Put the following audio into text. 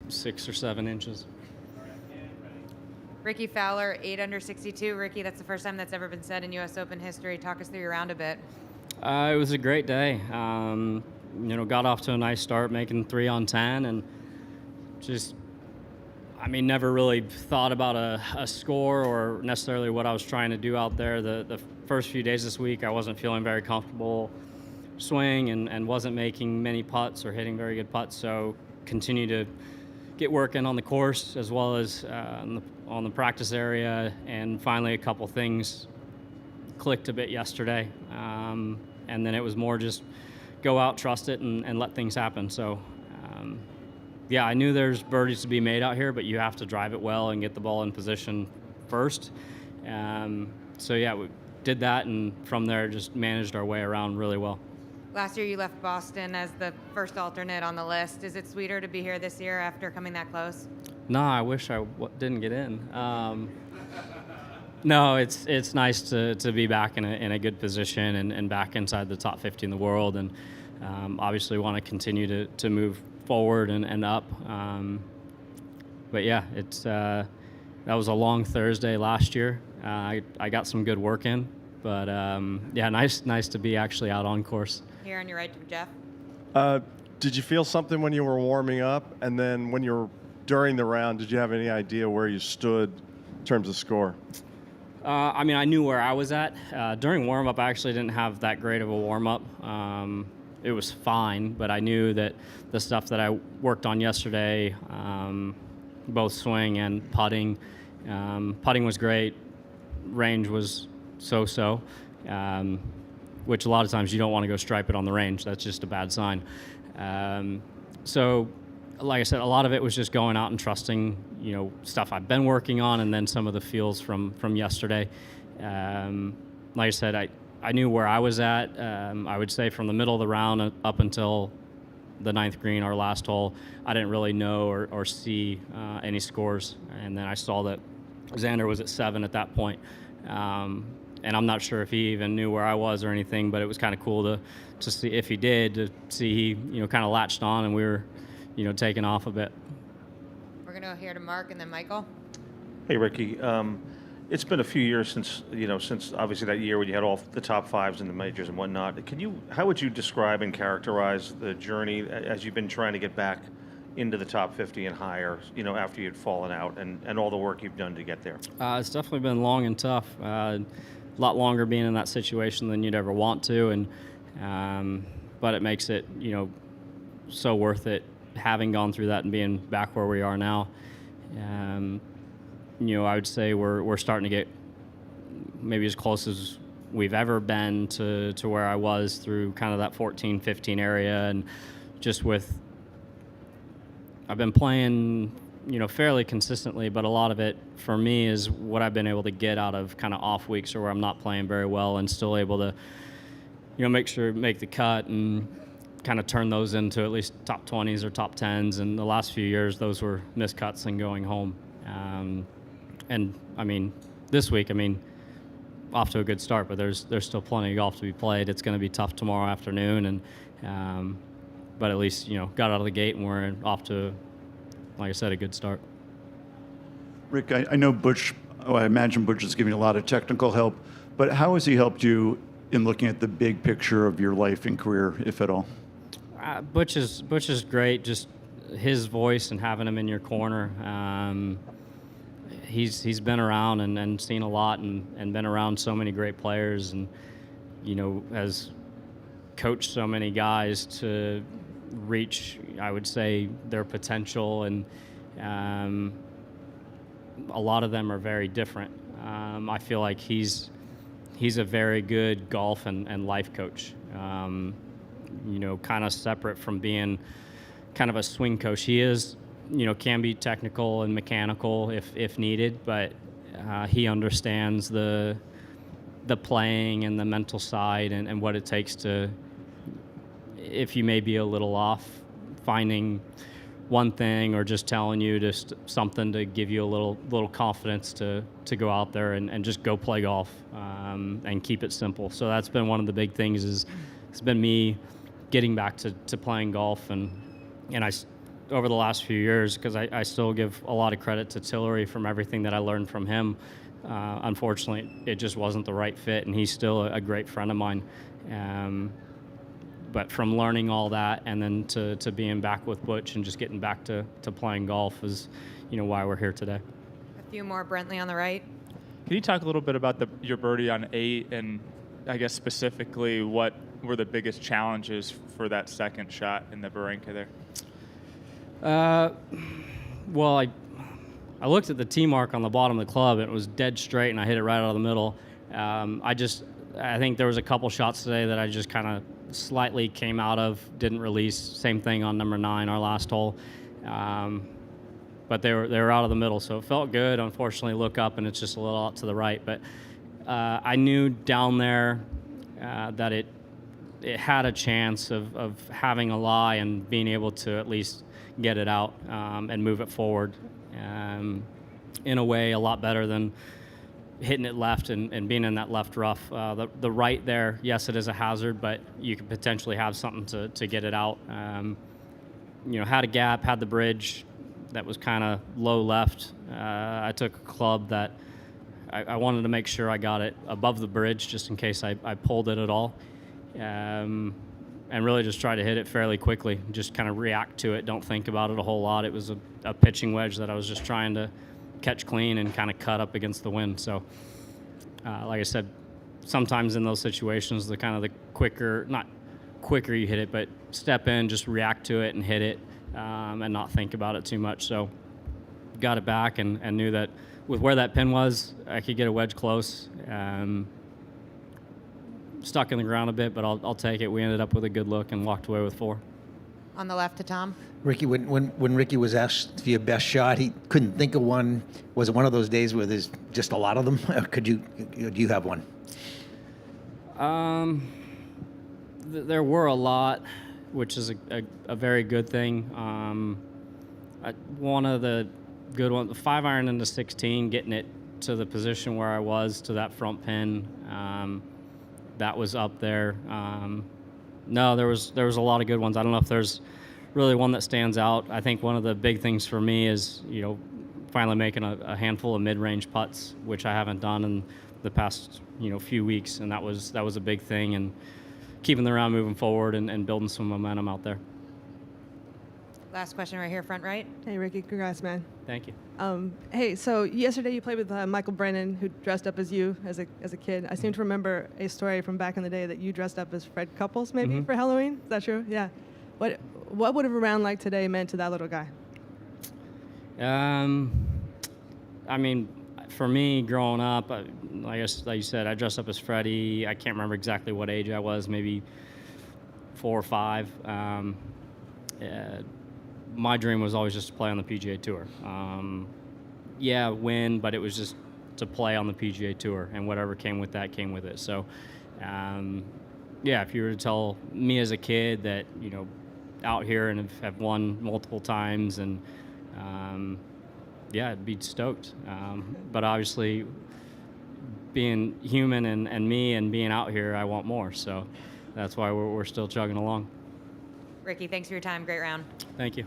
6 or 7 inches. Rickie Fowler, 8 under 62. Rickie, that's the first time that's ever been said in U.S. Open history. Talk us through your round a bit. It was a great day. Got off to a nice start, making 3 on 10, and just, never really thought about a score or necessarily what I was trying to do out there. The first few days this week, I wasn't feeling very comfortable swing and wasn't making many putts or hitting very good putts, so continue to get working on the course as well as on the practice area, and finally a couple things clicked a bit yesterday, and then it was more just go out, trust it, and let things happen. So I knew there's birdies to be made out here, but you have to drive it well and get the ball in position first. We did that, and from there just managed our way around really well. Last year you left Boston as the first alternate on the list. Is it sweeter to be here this year after coming that close? No, I wish I didn't get in. No, it's nice to be back in a good position and back inside the top 50 in the world, and obviously want to continue to move forward and up. That was a long Thursday last year. I got some good work in, but nice to be actually out on course. Here on your right to Jeff. Did you feel something when you were warming up, and then when you were during the round, did you have any idea where you stood in terms of score? I knew where I was at. During warm-up, I actually didn't have that great of a warm-up. It was fine, but I knew that the stuff that I worked on yesterday, both swing and putting was great. Range was so-so, which a lot of times you don't want to go stripe it on the range. That's just a bad sign. Like I said, a lot of it was just going out and trusting, stuff I've been working on, and then some of the feels from yesterday. Like I said, I knew where I was at. I would say from the middle of the round up until the 9th green, our last hole, I didn't really know or see any scores. And then I saw that Xander was at 7 at that point. And I'm not sure if he even knew where I was or anything, but it was kind of cool to see if he did, to see he, kind of latched on and we were, taking off a bit. We're going to go here to Mark and then Michael. Hey, Rickie. It's been a few years since obviously that year when you had all the top fives in the majors and whatnot. How would you describe and characterize the journey as you've been trying to get back into the top 50 and higher, after you'd fallen out, and all the work you've done to get there? It's definitely been long and tough. A lot longer being in that situation than you'd ever want to, and but it makes it, so worth it, having gone through that and being back where we are now. I would say we're starting to get maybe as close as we've ever been to where I was through kind of that 14, 15 area, and just I've been playing, fairly consistently, but a lot of it for me is what I've been able to get out of kind of off weeks or where I'm not playing very well and still able to, make the cut and kind of turn those into at least top 20s or top 10s. And the last few years, those were missed cuts and going home. This week, off to a good start, but there's still plenty of golf to be played. It's going to be tough tomorrow afternoon, but at least, got out of the gate and we're off to, like I said, a good start. Rick, I know Butch, I imagine Butch is giving a lot of technical help, but how has he helped you in looking at the big picture of your life and career, if at all? Butch is great, just his voice and having him in your corner. He's been around and seen a lot and been around so many great players and, has coached so many guys to reach, I would say, their potential, and a lot of them are very different. I feel like he's a very good golf and life coach, kind of separate from being kind of a swing coach. He is, can be technical and mechanical if needed, but he understands the playing and the mental side and what it takes to, if you may be a little off, finding one thing or just telling you just something to give you a little confidence to go out there and just go play golf and keep it simple. So that's been one of the big things. It's been me getting back to playing golf, and over the last few years, because I still give a lot of credit to Tillery from everything that I learned from him. Unfortunately, it just wasn't the right fit, and he's still a great friend of mine. But from learning all that and then to being back with Butch and just getting back to playing golf is, why we're here today. A few more, Brentley on the right. Can you talk a little bit about your birdie on 8, and I guess specifically what were the biggest challenges for that second shot in the Barranca there? Well, I looked at the tee mark on the bottom of the club, and it was dead straight, and I hit it right out of the middle. I think there was a couple shots today that I just kind of slightly came out of, didn't release. Same thing on number 9, our last hole. But they were out of the middle, so it felt good. Unfortunately, look up, and it's just a little out to the right. But I knew down there that it had a chance of having a lie and being able to at least get it out and move it forward in a way a lot better than hitting it left and being in that left rough. The right there, yes, it is a hazard, but you could potentially have something to get it out. Had a gap, had the bridge that was kind of low left. I took a club that I wanted to make sure I got it above the bridge just in case I pulled it at all. And really just try to hit it fairly quickly, just kind of react to it, don't think about it a whole lot. It was a pitching wedge that I was just trying to catch clean and kind of cut up against the wind. So, like I said, sometimes in those situations, the quicker, not quicker you hit it, but step in, just react to it and hit it and not think about it too much. So got it back and knew that with where that pin was, I could get a wedge close. Stuck in the ground a bit, but I'll take it. We ended up with a good look and walked away with 4. On the left to Tom. Rickie, when Rickie was asked for your best shot, he couldn't think of one. Was it one of those days where there's just a lot of them? Or do you have one? There were a lot, which is a very good thing. One of the good ones, the 5-iron into 16, getting it to the position where I was to that front pin. That was up there. No, there was a lot of good ones. I don't know if there's really one that stands out. I think one of the big things for me is, finally making a handful of mid-range putts, which I haven't done in the past, few weeks, and that was a big thing, and keeping the round moving forward and building some momentum out there. Last question right here, front right. Hey, Rickie, congrats, man. Thank you. Hey, so yesterday you played with Michael Brennan, who dressed up as you as a kid. I seem to remember a story from back in the day that you dressed up as Fred Couples, maybe, for Halloween. Is that true? Yeah. What would a round like today meant to that little guy? I mean, for me, growing up, like you said, I dressed up as Freddie. I can't remember exactly what age I was, maybe 4 or 5. My dream was always just to play on the PGA Tour. Win, but it was just to play on the PGA Tour, and whatever came with that came with it. So, if you were to tell me as a kid that, out here and have won multiple times, and I'd be stoked. But obviously, being human and me and being out here, I want more. So that's why we're still chugging along. Rickie, thanks for your time. Great round. Thank you.